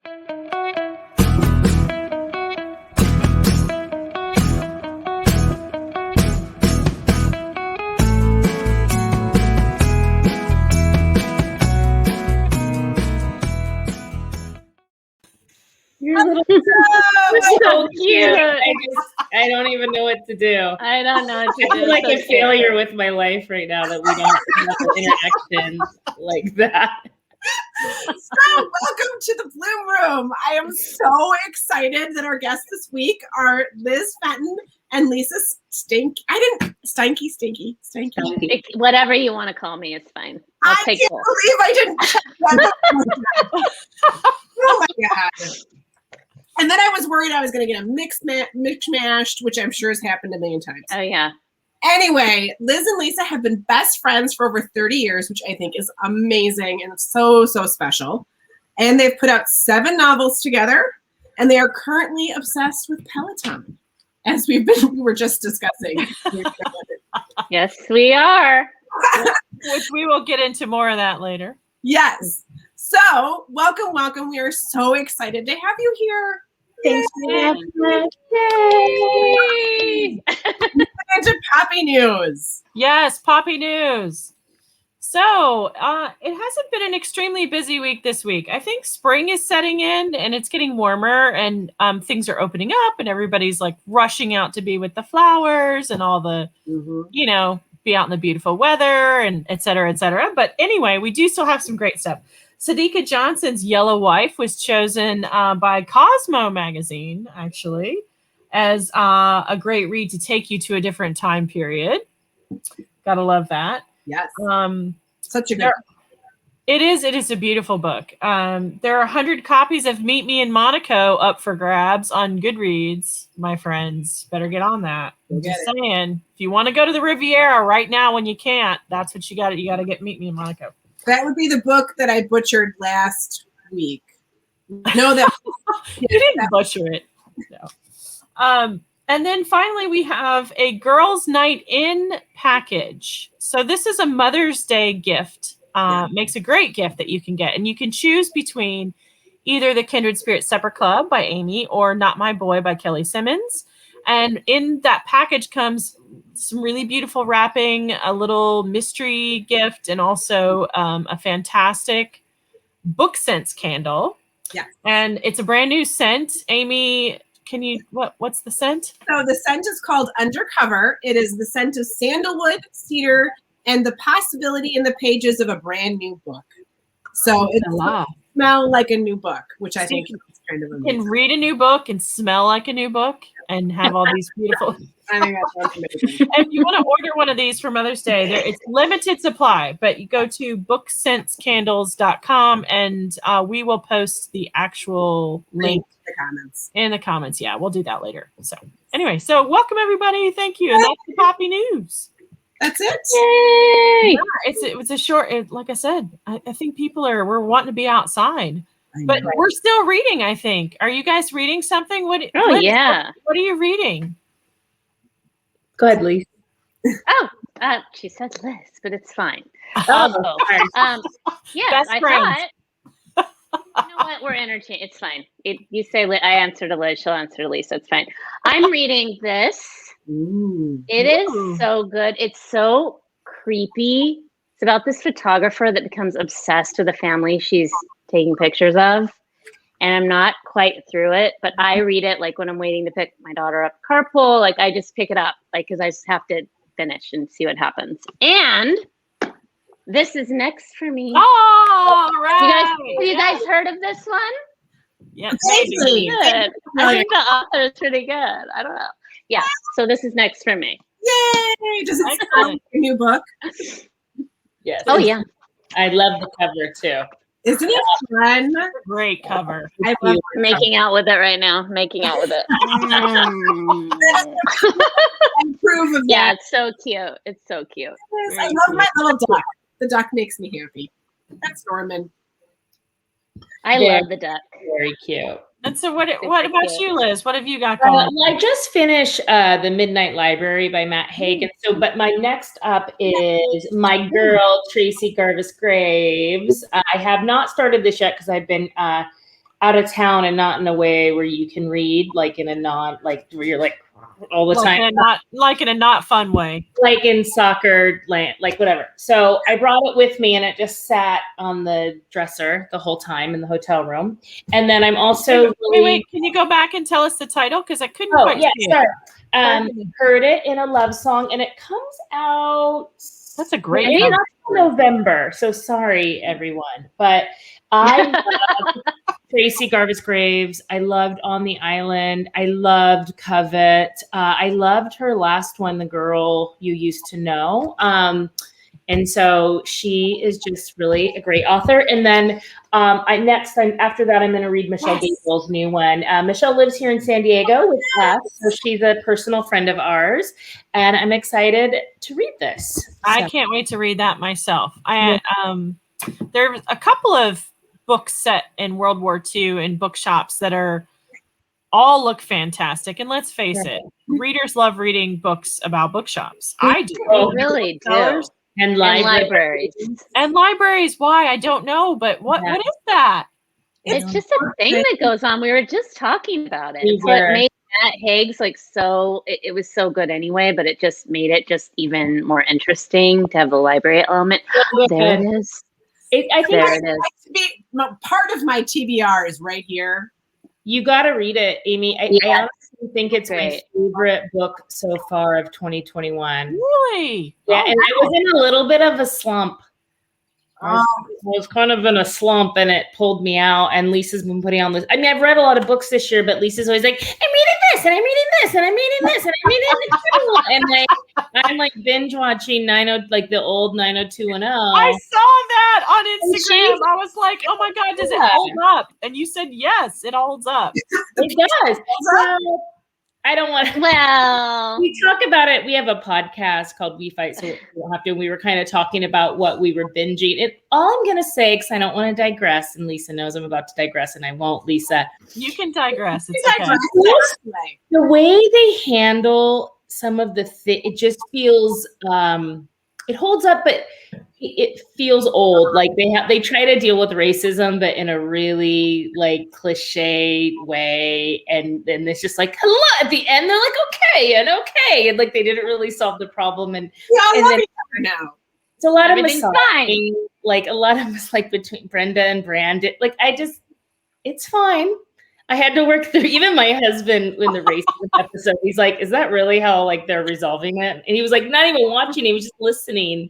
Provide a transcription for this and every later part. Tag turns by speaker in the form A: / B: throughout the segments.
A: You're so cute. I don't even know what to do.
B: I don't know what to do.
A: I feel like a failure with my life right now that we don't have interactions like that.
C: So, welcome to the Bloom Room. I am so excited that our guests this week are Liz Fenton and Lisa Steinke. Stinky.
B: Whatever you want to call me, it's fine.
C: I can't believe I didn't check that. Oh my God. And then I was worried I was going to get a mixed-mashed, which I'm sure has happened a million times.
B: Oh, yeah.
C: Anyway, Liz and Lisa have been best friends for over 30 years, which I think is amazing and so, so special. And they've put out 7 novels together, and they are currently obsessed with Peloton, as we were just discussing.
B: Yes, we are.
D: Which we will get into more of that later.
C: Yes. So, welcome. We are so excited to have you here.
A: Thanks for having us.
B: Yay!
C: Into Poppy News.
D: Yes, Poppy News. So, it hasn't been an extremely busy week this week. I think spring is setting in and it's getting warmer and things are opening up and everybody's like rushing out to be with the flowers and all the, be out in the beautiful weather and et cetera, et cetera. But anyway, we do still have some great stuff. Sadika Johnson's Yellow Wife was chosen by Cosmo magazine, actually, as a great read to take you to a different time period. Gotta love that.
C: Yes. Such a good book.
D: It is a beautiful book. There are 100 copies of Meet Me in Monaco up for grabs on Goodreads, my friends. Better get on that. Just saying, if you want to go to the Riviera right now when you can't, that's what you got. You got to get Meet Me in Monaco.
C: That would be the book that I butchered last week. No, that
D: you didn't butcher it. No. And then finally, we have a Girls' Night In package. So this is a Mother's Day gift. Makes a great gift that you can get. And you can choose between either the Kindred Spirit Supper Club by Amy or Not My Boy by Kelly Simmons. And in that package comes some really beautiful wrapping, a little mystery gift, and also a fantastic book scents candle.
C: Yeah.
D: And it's a brand new scent. Amy, what's the scent?
C: So the scent is called Undercover. It is the scent of sandalwood, cedar, and the possibility in the pages of a brand new book. So it smells like a new book, which I think is kind of amazing.
D: You can read a new book and smell like a new book and have all these beautiful.
C: I think that's amazing.
D: If you want to order one of these for Mother's Day, it's limited supply, but you go to bookscentscandles.com and we will post the actual link in the comments. Yeah, we'll do that later. So anyway, welcome everybody. Thank you. And that's the Poppy News.
C: That's it.
B: Yay!
D: Yeah, it was a short, like I said, I think we're wanting to be outside. But we're still reading, I think. Are you guys reading something? What are you reading?
A: Go ahead, Lisa.
B: She said Liz, but it's fine.
A: Yes,
D: Best friends.
B: You know what? We're entertained. It's fine. You say I answer to Liz, she'll answer to Lisa. It's fine. I'm reading this. It is so good. It's so creepy. It's about this photographer that becomes obsessed with the family she's taking pictures of. And I'm not quite through it, but I read it like when I'm waiting to pick my daughter up carpool. Like I just pick it up, like, because I just have to finish and see what happens. And this is next for me.
D: Oh, right.
B: You guys heard of this one?
D: Yes.
B: Good. I think the author is pretty good. I don't know. Yeah. So this is next for me.
C: Yay! Does it sound like a new book?
A: Yes.
B: Oh yeah.
A: I love the cover too.
C: Isn't it fun?
D: Great cover.
C: I love
B: making out with it right now. Making out with it.
C: Approve of
B: yeah,
C: that.
B: it's so cute. It's so cute.
C: I love my little duck. The duck makes me happy. That's Norman.
B: I love the duck.
A: Very cute.
D: And so what about you, Liz? What have you got going?
A: Well, I just finished The Midnight Library by Matt Haig. But my next up is my girl, Tracy Garvis Graves. I have not started this yet because I've been out of town and not in a way where you can read, like in a where you're like all the time.
D: In a not fun way.
A: Like in soccer land, like whatever. So I brought it with me and it just sat on the dresser the whole time in the hotel room. And then I'm also
D: wait, can you go back and tell us the title? Because I couldn't quite see it.
A: Heard It in a Love Song, and it comes out.
D: That's a great
A: maybe not November. So sorry, everyone. But I loved Tracy Garvis Graves. I loved On the Island. I loved Covet. I loved her last one, The Girl You Used to Know. And so she is just really a great author. And then after that, I'm going to read Michelle Gable's new one. Michelle lives here in San Diego with us, so she's a personal friend of ours, and I'm excited to read this.
D: I can't wait to read that myself. There's a couple of books set in World War II in bookshops that all look fantastic. And let's face it, readers love reading books about bookshops. I do.
B: They really do.
A: And libraries.
D: And libraries. Why? I don't know. But what is that?
B: It's just a thing that goes on. We were just talking about it. So it made Matt Haig's it was so good anyway, but it just made it just even more interesting to have the library element. There it is.
C: I think part of my TBR is right here.
A: You got to read it, Amy. I honestly think it's my favorite book so far of 2021.
D: Really?
A: Yeah, and I was in a little bit of a slump. I was kind of in a slump, and it pulled me out. And Lisa's been putting on this. I mean, I've read a lot of books this year, but Lisa's always like, I'm reading this, and I'm reading this, and I'm reading this, and I'm reading the Kindle. And I'm like binge watching the old 90210.
D: I saw that on Instagram. I was like, oh my God, does it hold up? And you said, yes, it holds up.
A: It does. So, I don't want to.
B: Well,
A: we talk about it. We have a podcast called We Fight, so we don't have to. We were kind of talking about what we were binging. All I'm going to say, because I don't want to digress, and Lisa knows I'm about to digress, and I won't, Lisa.
D: You can digress. It's okay.
A: The way they handle some of the it just feels, it holds up, but it feels old. Like they try to deal with racism, but in a really cliche way. And then it's just like, hello at the end. They're like, okay. And they didn't really solve the problem. And then
C: now
A: it's a lot
B: everything's
A: of misogyny, a lot of between Brenda and Brandon. It's fine. I had to work through, even my husband in the racism episode, he's like, is that really how they're resolving it? And he was not even watching, he was just listening,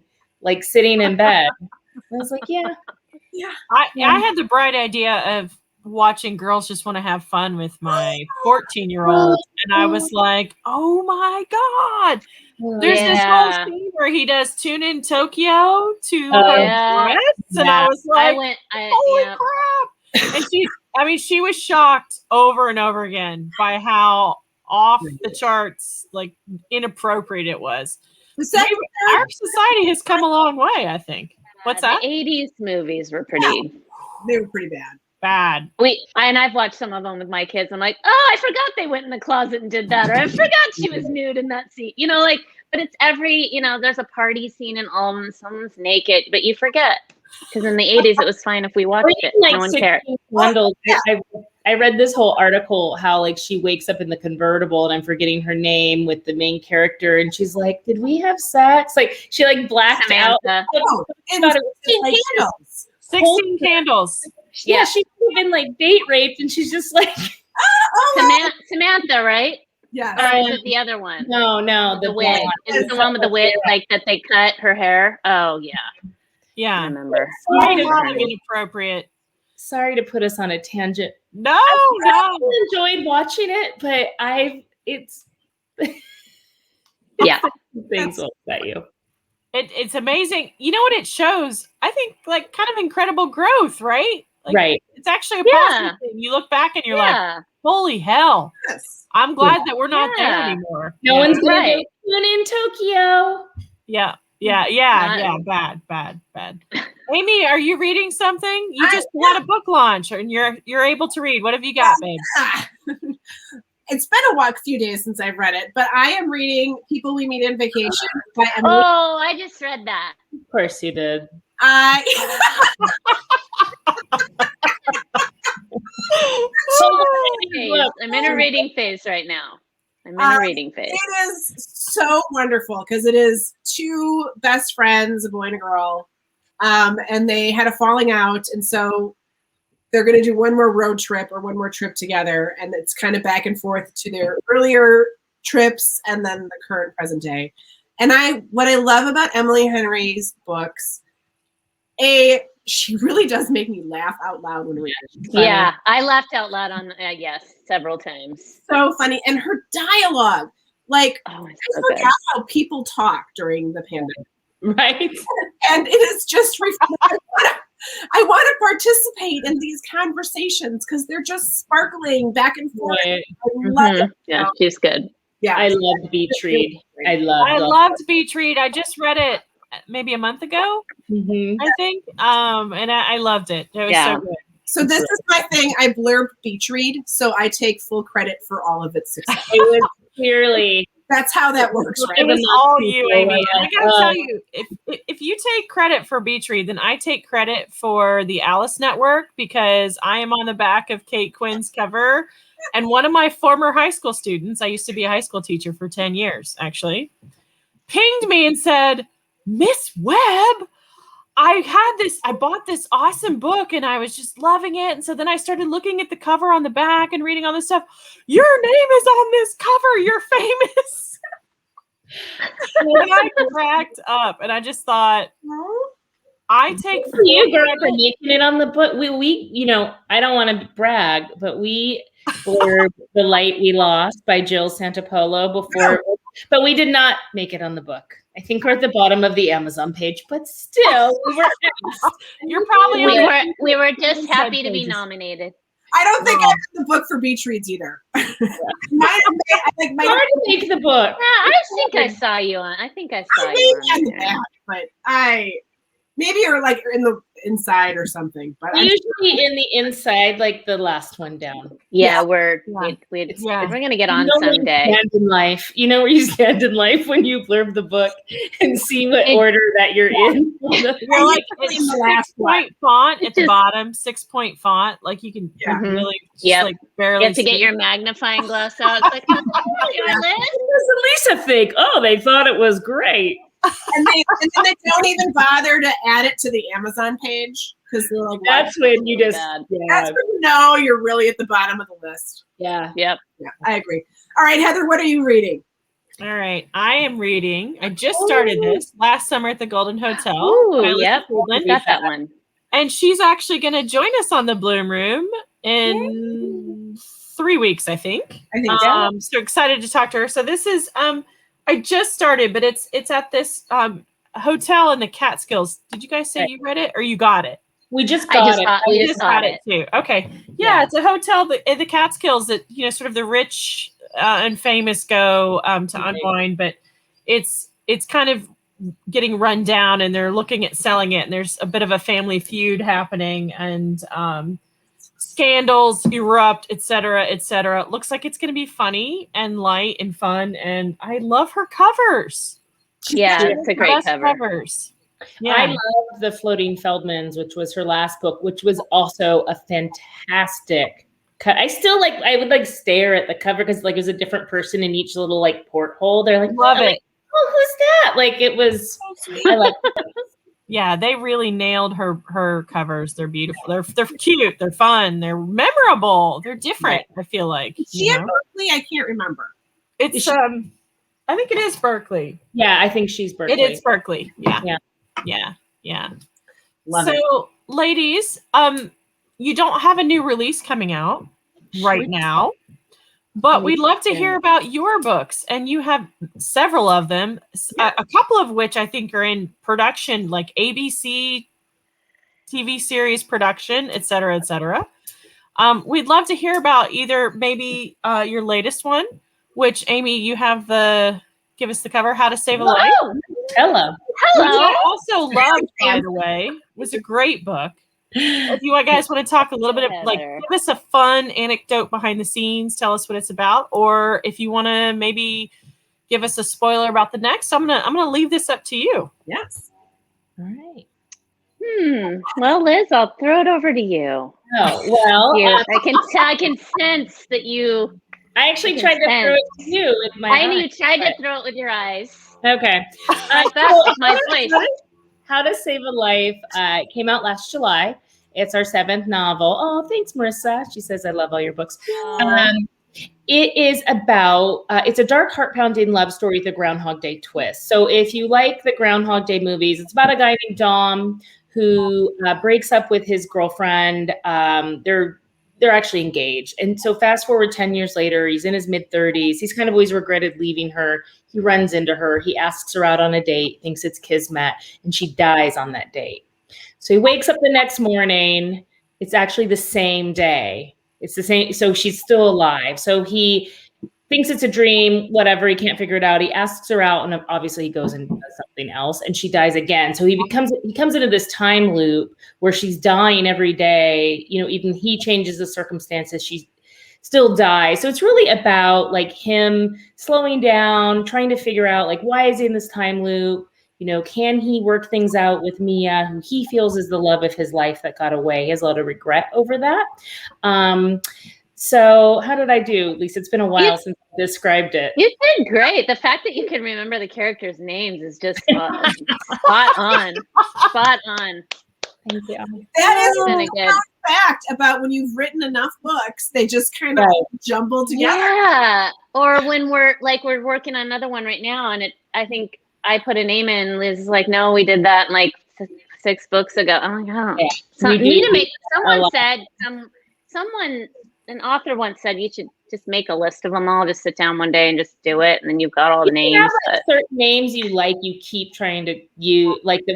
A: sitting in bed. I was like, yeah.
D: I had the bright idea of watching Girls Just Want to Have Fun with my 14-year-old. And I was like, oh my God. There's this whole scene where he does Tune in Tokyo to her breasts. And I was like, holy crap. And she was shocked over and over again by how off the charts, inappropriate it was. Our society has come a long way, I think. What's that?
B: The 80s movies were pretty.
C: They were pretty bad.
D: Bad.
B: And I've watched some of them with my kids. I'm like, oh, I forgot they went in the closet and did that, or I forgot she was nude in that scene. But it's there's a party scene in all of them. Someone's naked, but you forget. Because in the 80s, it was fine if we watched it. No one cared.
A: I read this whole article how she wakes up in the convertible, and I'm forgetting her name, with the main character, and she's like, "Did we have sex?" She blacked out.
C: And 16 candles.
D: 16 candles.
A: Yeah, she could have been date raped, and she's just like
B: Samantha, right?
C: Yeah.
B: Or is it the other one?
A: No,
B: the wig. Is it the one with the wig, that they cut her hair? Oh yeah.
D: Yeah.
B: I remember.
D: Inappropriate.
A: Sorry to put us on a tangent.
D: No.
A: I enjoyed watching it, but it's things will upset you.
D: It's amazing. You know what it shows? I think kind of incredible growth, right?
A: Right.
D: It's actually a positive thing. You look back and you're like, holy hell. Yes. I'm glad that we're not there anymore.
A: No one's going to go in Tokyo.
D: Yeah. Bad. Amy, are you reading something? You just had a book launch, and you're able to read. What have you got, babe?
C: It's been a few days since I've read it, but I am reading People We Meet in Vacation by Emily.
B: Oh, I just read that.
A: Of course you did.
B: I'm in a reading phase right now. I'm in a reading phase.
C: It is so wonderful because it is two best friends, a boy and a girl, and they had a falling out, and so they're going to do one more road trip or one more trip together, and it's kind of back and forth to their earlier trips and then the current present day. And what I love about Emily Henry's books, she really does make me laugh out loud when reading.
B: Yeah, I laughed out loud on yes several times.
C: So funny, and her dialogue, like I forgot how people talk during the pandemic,
A: right?
C: And it is just I want to participate in these conversations because they're just sparkling back and forth.
A: Right.
C: I love it.
B: Yeah, she's good.
C: Yeah,
A: I loved Beach Read. I
D: loved Beach Read. I just read it maybe a month ago, I think. And I loved it. It was so good.
C: So this is my thing. I blurb Beach Read, so I take full credit for all of its success.
A: It was clearly.
C: That's how that works, right?
D: It was all you, Amy. And I gotta tell you, if you take credit for Beach Read, then I take credit for the Alice Network because I am on the back of Kate Quinn's cover. And one of my former high school students, I used to be a high school teacher for 10 years, actually, pinged me and said, Miss Webb, I bought this awesome book and I was just loving it. And so then I started looking at the cover on the back and reading all this stuff. Your name is on this cover. You're famous. And I cracked up and I just thought, I take for
A: you girl for making it on the book. We I don't want to brag, but we blurred The Light We Lost by Jill Santopolo before, but we did not make it on the book. I think we're at the bottom of the Amazon page, but still, we were.
D: You're probably
B: we were just happy to be nominated.
C: I don't think I have the book for Beach Reads either.
A: Hard to make the book.
B: Yeah, I think I saw you on. I think I saw you on there.
C: But maybe you're like in the inside or something. But
A: usually in the inside, like the last one down.
B: Yeah, we're gonna get on someday.
A: Stand in life. You know where you stand in life when you blurb the book and see what order that you're in.
D: You're like it's 6-point font at the bottom, 6-point font. Like you can really like barely.
B: You have to get your magnifying glass out. It's like,
A: what does Lisa think? Oh, they thought it was great.
C: And then they don't even bother to add it to the Amazon page because they're like,
A: that's when you just
C: that's when you know you're really at the bottom of the list.
A: Yeah.
B: Yep.
C: Yeah, I agree. All right, Heather, what are you reading?
D: All right, I am reading. I just started this last summer at the Golden Hotel.
B: Oh, yep. Got that one.
D: And she's actually going to join us on the Bloom Room in 3 weeks, I think. So excited to talk to her. So this is I just started, but it's at this hotel in the Catskills. Did you guys say you read it or you got it?
A: We just got it.
D: We just got it too. Okay. Yeah, it's a hotel in the Catskills that, sort of the rich and famous go to unwind, but it's kind of getting run down and they're looking at selling it. And there's a bit of a family feud happening and scandals erupt, et cetera, et cetera. It looks like it's going to be funny and light and fun. And I love her covers.
B: Yeah, it's a great cover.
D: Covers. Yeah.
A: I love The Floating Feldmans, which was her last book, which was also a fantastic cut. I still I would stare at the cover because there's a different person in each little porthole. They're
D: love it.
A: Oh, who's that? It was so sweet. I like it.
D: Yeah, they really nailed her covers. They're beautiful. They're cute. They're fun. They're memorable. They're different. I feel like.
C: Is she at Berkeley? I can't remember.
D: It's I think it is Berkeley.
A: Yeah, I think she's Berkeley.
D: It is Berkeley. Yeah. Love it. So, ladies, you don't have a new release coming out right now, but we'd love to hear about your books, and you have several of them, a couple of which I think are in production, like ABC TV series production, et cetera, et cetera. We'd love to hear about either maybe your latest one, which Amy, you have give us the cover, How to Save a Life.
A: Hello.
D: Which I also loved, by the way. It was a great book. If you guys want to talk a little bit of give us a fun anecdote behind the scenes, tell us what it's about, or if you want to maybe give us a spoiler about the next, I'm gonna leave this up to you.
C: Yes.
A: All right.
B: Well, Liz, I'll throw it over to you.
A: Oh, well,
B: I can sense that you.
A: I actually tried to throw it to you with my
B: I know you
A: eyes,
B: tried
A: but-
B: to throw it with your eyes.
A: Okay.
B: Like that's my voice.
A: How to Save a Life came out last July. It's our 7th novel. Oh, thanks, Marissa. She says, I love all your books. It is about, it's a dark, heart-pounding love story with a Groundhog Day twist. So if you like the Groundhog Day movies, it's about a guy named Dom who breaks up with his girlfriend. They're actually engaged. And so fast forward 10 years later, he's in his mid-30s. He's kind of always regretted leaving her. He runs into her. He asks her out on a date, thinks it's kismet, and she dies on that date. So he wakes up the next morning. It's actually the same day. It's the same. So she's still alive. So he thinks it's a dream, whatever. He can't figure it out. He asks her out, and obviously he goes and does something else, and she dies again. So he comes into this time loop where she's dying every day. You know, even he changes the circumstances. She still dies. So it's really about like him slowing down, trying to figure out like why is he in this time loop? You know, can he work things out with Mia, who he feels is the love of his life that got away? He has a lot of regret over that. So how did I do, Lisa? It's been a while since I described it.
B: You did great. The fact that you can remember the characters' names is just spot on. Spot on.
A: Thank you.
C: That is
B: Really
C: a
B: good.
C: fact about when you've written enough books, they just kind of jumble together.
B: Yeah. Or when we're working on another one right now, and I think I put a name in. Liz is like, no, we did that like 6 books ago. I'm like, oh, someone said, an author once said you should just make a list of them all. Just sit down one day and just do it, and then you've got all the names.
A: Have, like, certain names you like, you keep trying to like that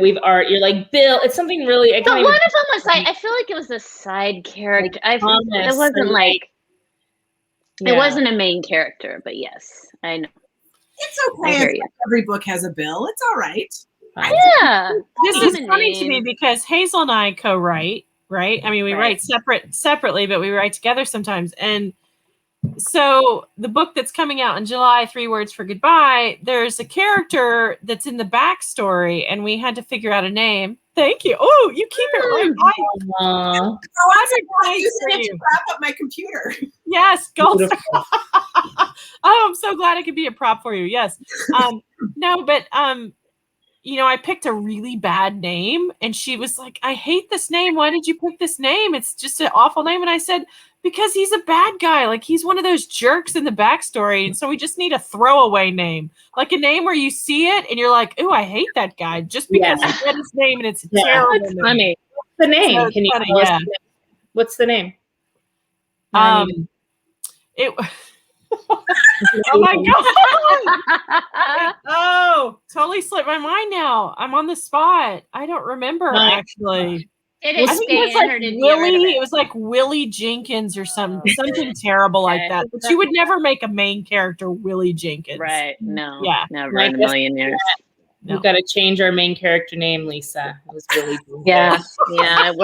A: you're like Bill. It's something really.
B: But one of them was like, I feel like it was a side character. Like it wasn't like. Yeah. It wasn't a main character, but yes, I know.
C: It's okay. Every book has a Bill. It's all right.
B: Yeah.
D: This is funny to me because Hazel and I co-write, right? I mean, we write separately, but we write together sometimes. And so the book that's coming out in July, 3 Words for Goodbye, there's a character that's in the backstory, and we had to figure out a name. Thank you. Oh, you keep it right.
C: I was using it to wrap up my computer.
D: Yes, gold. Oh, I'm so glad I could be a prop for you. Yes. No, but you know, I picked a really bad name, and she was like, I hate this name. Why did you pick this name? It's just an awful name. And I said, because he's a bad guy. Like, he's one of those jerks in the backstory. And so we just need a throwaway name, like a name where you see it and you're like, oh, I hate that guy just because he said his name and it's terrible.
B: That's funny.
A: What's the name? So can you tell us? What's the name?
D: It. Oh my god! Oh, totally slipped my mind now. I'm on the spot. I don't remember actually.
B: I think it was like
D: Willie. It was like Willie Jenkins or something terrible like that. But you would never make a main character Willie Jenkins,
B: right? No,
D: never
B: in a million years.
A: We've got to change our main character name, Lisa. It was Willie Jenkins.
B: Yeah, it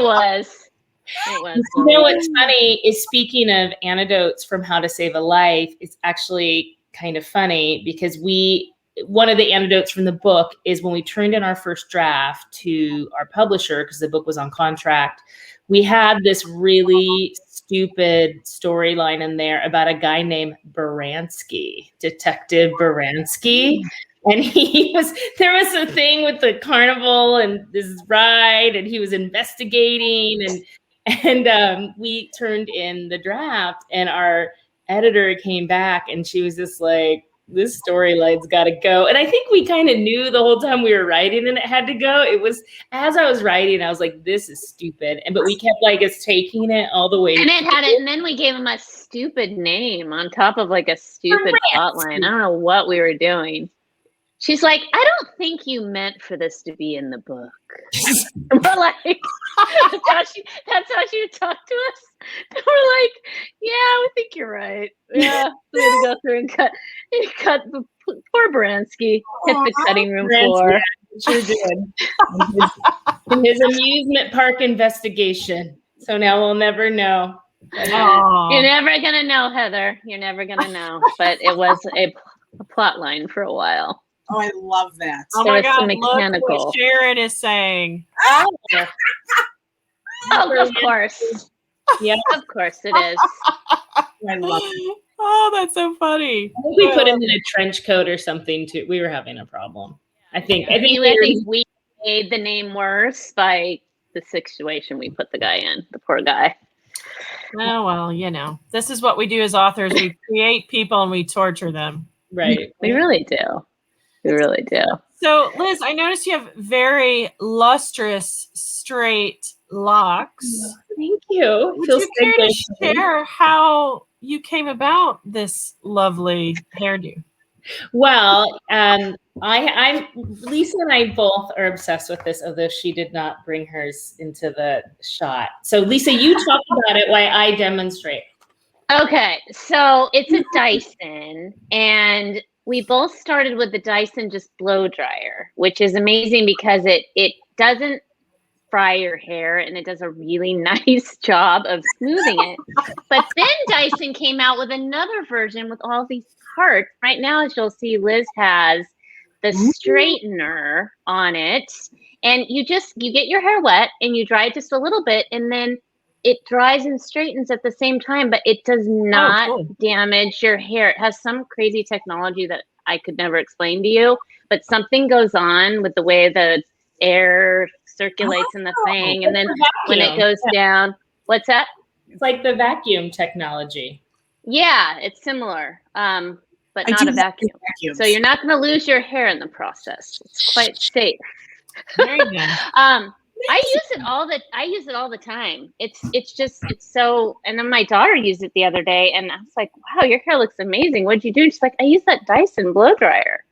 B: was.
A: You know what's funny is, speaking of anecdotes from How to Save a Life, it's actually kind of funny because one of the anecdotes from the book is when we turned in our first draft to our publisher, because the book was on contract, we had this really stupid storyline in there about a guy named Baranski, Detective Baranski. And there was a thing with the carnival and this ride, and he was investigating, and we turned in the draft, and our editor came back, and she was just like, this storyline's got to go. And I think we kind of knew the whole time we were writing and it had to go. It was, as I was writing, I was like, this is stupid. But we kept like us taking it all the way.
B: And and then we gave him a stupid name on top of like a stupid plotline. I don't know what we were doing. She's like, I don't think you meant for this to be in the book. We're like, that's how she would talk to us. And we're like, yeah, we think you're right. Yeah, we had to go through and cut the poor Baranski, hit the cutting room floor.
A: Sure did. In his amusement park investigation. So now we'll never know.
B: You're never gonna know, Heather. You're never gonna know. But it was a plot line for a while.
C: Oh, I love that.
D: Oh
B: There
D: my
B: was some
D: God, look
B: mechanical.
D: what Sharon is saying.
B: Oh, of course.
A: Yeah.
B: Of course it is.
C: I love it.
D: Oh, that's so funny.
A: I think we put him in a trench coat or something too. We were having a problem. I think
B: I think we made the name worse by the situation we put the guy in, the poor guy.
D: Oh, well, you know, this is what we do as authors. We create people and we torture them.
A: right.
B: We really do. We really do.
D: So, Liz, I noticed you have very lustrous, straight locks.
A: Thank you.
D: Would
A: Feels
D: you care to
A: good.
D: share how you came about this lovely hairdo?
A: Well, I'm Lisa and I both are obsessed with this, although she did not bring hers into the shot. So, Lisa, you talk about it while I demonstrate.
B: Okay, so it's a Dyson, and we both started with the Dyson just blow dryer, which is amazing because it doesn't fry your hair and it does a really nice job of smoothing it. But then Dyson came out with another version with all these parts. Right now, as you'll see, Liz has the straightener on it, and you get your hair wet and you dry it just a little bit, and then it dries and straightens at the same time, but it does not damage your hair. It has some crazy technology that I could never explain to you, but something goes on with the way the air circulates in the thing, and then when it goes down, what's that?
A: It's like the vacuum technology.
B: Yeah, it's similar, but not a vacuum. So you're not going to lose your hair in the process. It's quite safe.
D: Very good.
B: I use it all the time. It's so, and then my daughter used it the other day and I was like, wow, your hair looks amazing. What'd you do? She's like, I use that Dyson blow dryer.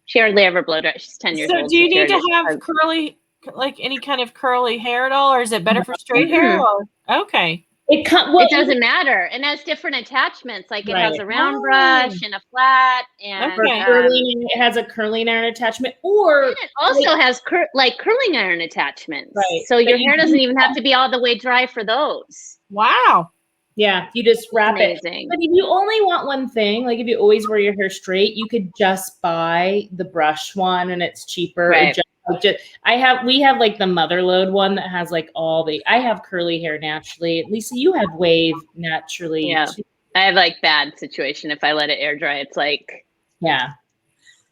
B: She hardly ever blow dryer. She's 10 years old.
D: So do you need to have curly, like any kind of curly hair at all, or is it better for straight hair? Or? Okay.
B: It doesn't matter. And has different attachments. Like it has a round brush and a flat, and
A: it has a curling iron attachment, or
B: it also has curling iron attachments.
A: Right.
B: So your hair doesn't even have to be all the way dry for those.
D: Wow.
A: Yeah, you just wrap it.
B: But
A: if you only want one thing, like if you always wear your hair straight, you could just buy the brush one and it's cheaper.
B: Right.
A: We have like the mother load one that has like I have curly hair naturally. Lisa, you have wave naturally.
B: Yeah. I have like bad situation. If I let it air dry, it's like,
A: yeah.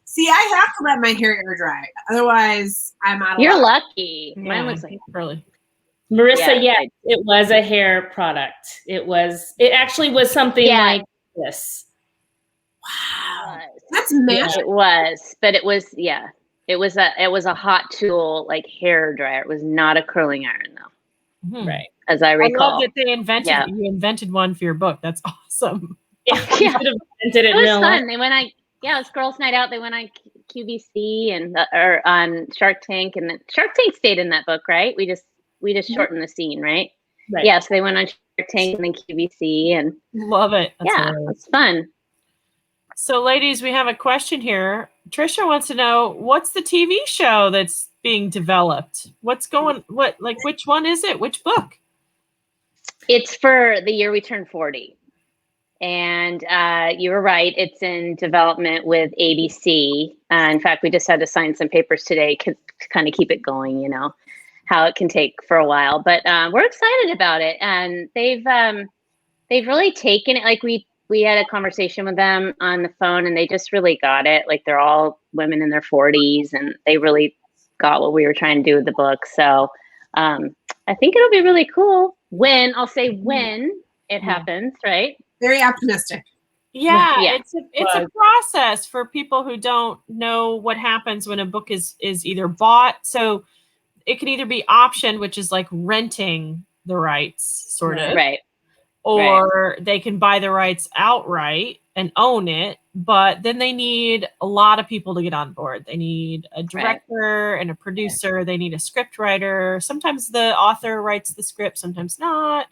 C: See, I have to let my hair air dry. Otherwise, I'm out of
B: You're
C: luck.
B: lucky. Mine looks like
D: curly.
A: Marissa, it was a hair product. It actually was something like this.
C: Wow. That's magic.
B: It was, but it was, it was a hot tool, like hair dryer. It was not a curling iron though.
D: Mm-hmm.
A: Right.
B: As I recall.
D: I love that they invented it. You invented one for your book. That's awesome.
A: Yeah. You could have invented it.
B: It was fun. They went on, it was girls' night out. They went on QVC or on Shark Tank, and then Shark Tank stayed in that book, right? We just shortened the scene, right?
A: Right.
B: Yeah, so they went on Shark Tank and then QVC, and
D: love it. That's
B: hilarious. It's fun.
D: So, ladies, we have a question here. Trisha wants to know, what's the TV show that's being developed? Which one is it? Which book?
B: It's for the year we turn 40. And you were right. It's in development with ABC. In fact, we just had to sign some papers today to kind of keep it going, you know, how it can take for a while. But we're excited about it. And they've really taken it. Like we had a conversation with them on the phone, and they just really got it. Like they're all women in their 40s, and they really got what we were trying to do with the book. So I think it'll be really cool when it happens, right?
C: Very optimistic.
D: Yeah. It's a process for people who don't know what happens when a book is either bought. So it can either be optioned, which is like renting the rights, sort of.
B: Right.
D: Or they can buy the rights outright and own it, but then they need a lot of people to get on board. They need a director and a producer. They need a script writer. Sometimes the author writes the script, sometimes not.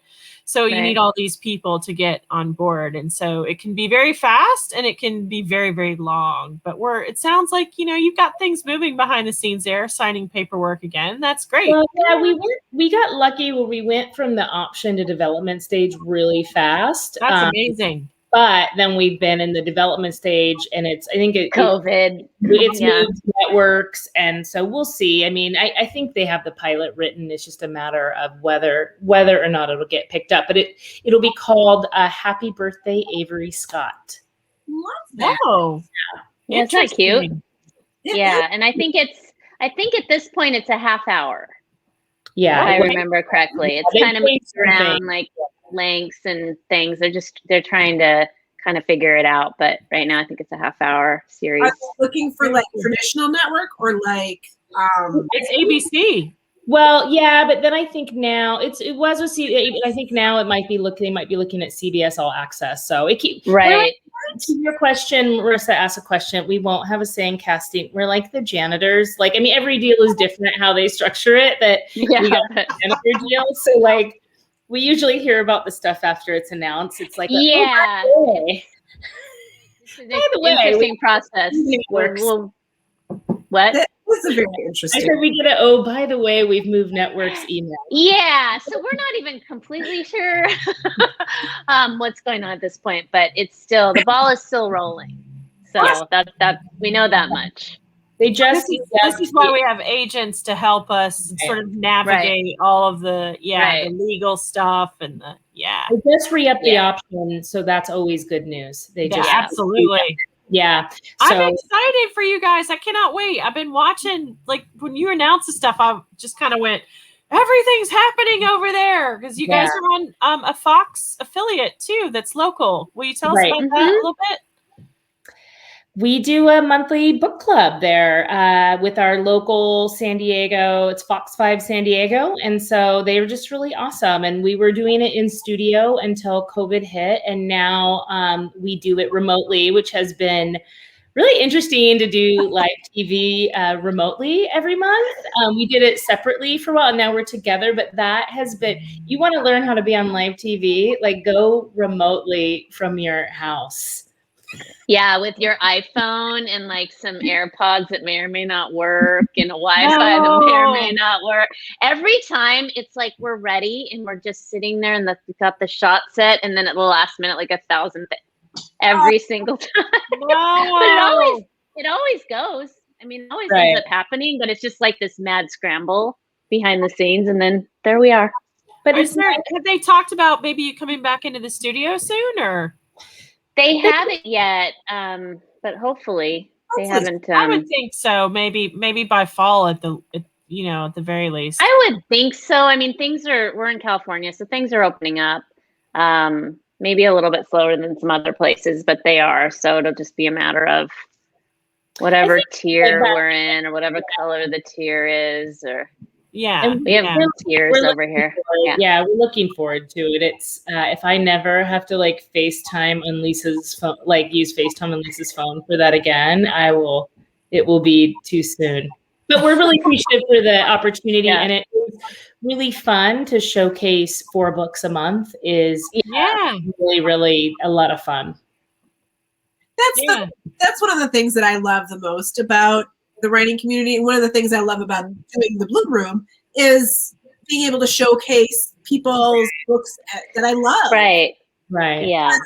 D: So you need all these people to get on board. And so it can be very fast and it can be very, very long. But it sounds like, you've got things moving behind the scenes there, signing paperwork again. That's great.
A: Well, yeah, we got lucky where we went from the option to development stage really fast.
D: That's amazing.
A: But then we've been in the development stage, and I think
B: COVID.
A: It's
B: Yeah.
A: moved networks, and so we'll see. I mean, I think they have the pilot written. It's just a matter of whether or not it'll get picked up. But it'll be called Happy Birthday, Avery Scott.
C: Love that.
D: Oh,
B: Yeah, isn't that cute?
D: interesting.
B: Yeah, and I think at this point it's a half hour.
A: Yeah,
B: If I remember correctly. It's
A: they
B: kind of
A: changed
B: moved around
A: something.
B: like lengths and things. They're trying to kind of figure it out. But right now I think it's a half hour series.
C: Are you looking for like traditional network or like
D: It's ABC.
A: Well, yeah, but then I think now I think now they might be looking at CBS All Access. So
B: Right.
A: To your question, Marissa asked a question. We won't have a say in casting. We're like the janitors. Like, I mean, every deal is different how they structure it. But we got a janitor deal, so like we usually hear about the stuff after it's announced. It's like,
B: Yeah. This is an interesting process. What?
C: that was a very
A: I
C: interesting.
A: said we get by the way, we've moved networks email.
B: Yeah, so we're not even completely sure what's going on at this point, but it's still, the ball is still rolling. So that we know that much.
A: They just
D: This is why we have agents to help us sort of navigate all of the the legal stuff and
A: They just re-up the option, so that's always good news. They just
D: absolutely.
A: Yeah.
D: I'm excited for you guys. I cannot wait. I've been watching, like, when you announced the stuff, I just kind of went, everything's happening over there, because you guys are on a Fox affiliate too that's local. Will you tell us about that a little bit?
A: We do a monthly book club there with our local San Diego. It's Fox 5 San Diego. And so they were just really awesome. And we were doing it in studio until COVID hit. And now we do it remotely, which has been really interesting to do live TV remotely every month. We did it separately for a while, and now we're together. But that has been, you want to learn how to be on live TV, like go remotely from your house.
B: Yeah, with your iPhone and like some AirPods that may or may not work and a Wi-Fi that may or may not work. Every time it's like we're ready and we're just sitting there and we've got the shot set, and then at the last minute, like 1,000 things every single time. But it always goes. I mean, it always ends up happening, but it's just like this mad scramble behind the scenes, and then there we are.
D: But have they talked about maybe you coming back into the studio soon, or?
B: They haven't yet, but hopefully they haven't.
D: I would think so. Maybe by fall at the very least.
B: I would think so. I mean, we're in California, so things are opening up. Maybe a little bit slower than some other places, but they are. So it'll just be a matter of whatever tier we're in, or whatever color the tier is, or.
D: Yeah,
B: and we have tiers over here.
A: We're looking forward to it. It's if I never have to like FaceTime on Lisa's phone, like use FaceTime on Lisa's phone for that again, I will. It will be too soon. But we're really appreciative for the opportunity, and it is really fun to showcase 4 books a month. Is really, really a lot of fun.
C: That's one of the things that I love the most about the writing community, and one of the things I love about doing the Bloom Room is being able to showcase people's books that I love.
A: Right.
B: Yeah.
C: I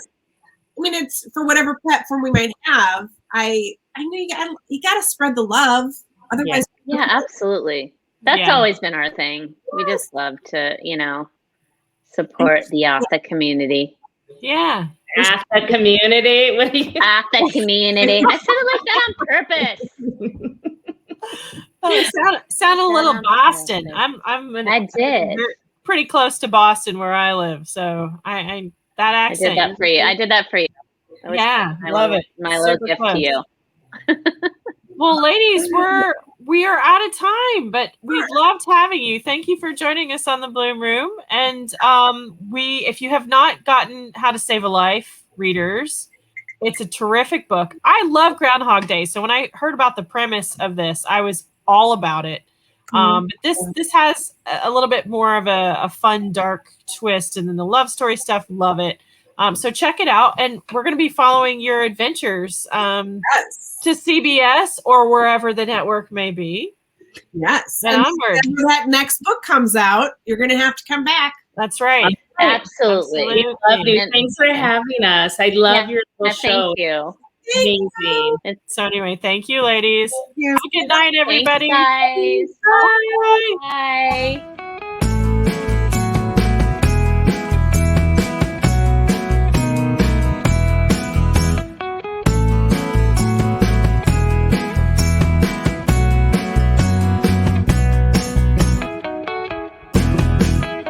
C: mean, it's for whatever platform we might have. I know you got to spread the love. Otherwise,
B: absolutely. That's always been our thing. We just love to, support the AFTA community.
D: Yeah.
A: AFTA community. What are you?
B: AFTA community. I said it like that on purpose.
D: Sound a little Boston.
B: I did
D: pretty close to Boston where I live, so I that accent.
B: I did that for you.
D: Love it.
B: My little gift to you.
D: Well, ladies, we are out of time, but we loved having you. Thank you for joining us on the Bloom Room. And if you have not gotten How to Save a Life, readers, it's a terrific book. I love Groundhog Day, so when I heard about the premise of this, I was all about it. But this has a little bit more of a fun, dark twist, and then the love story stuff. Love it. So check it out, and we're going to be following your adventures to CBS or wherever the network may be.
C: Yes.
D: And onward.
C: When that next book comes out, you're going to have to come back.
D: That's right.
B: Absolutely.
A: We love you.
B: And-
A: Thanks for having us. I love your little show.
B: Thank you.
A: Amazing.
D: So anyway, thank you, ladies.
C: Yes.
D: Have a good night, everybody.
B: Thanks, guys.
D: Bye.
B: Bye.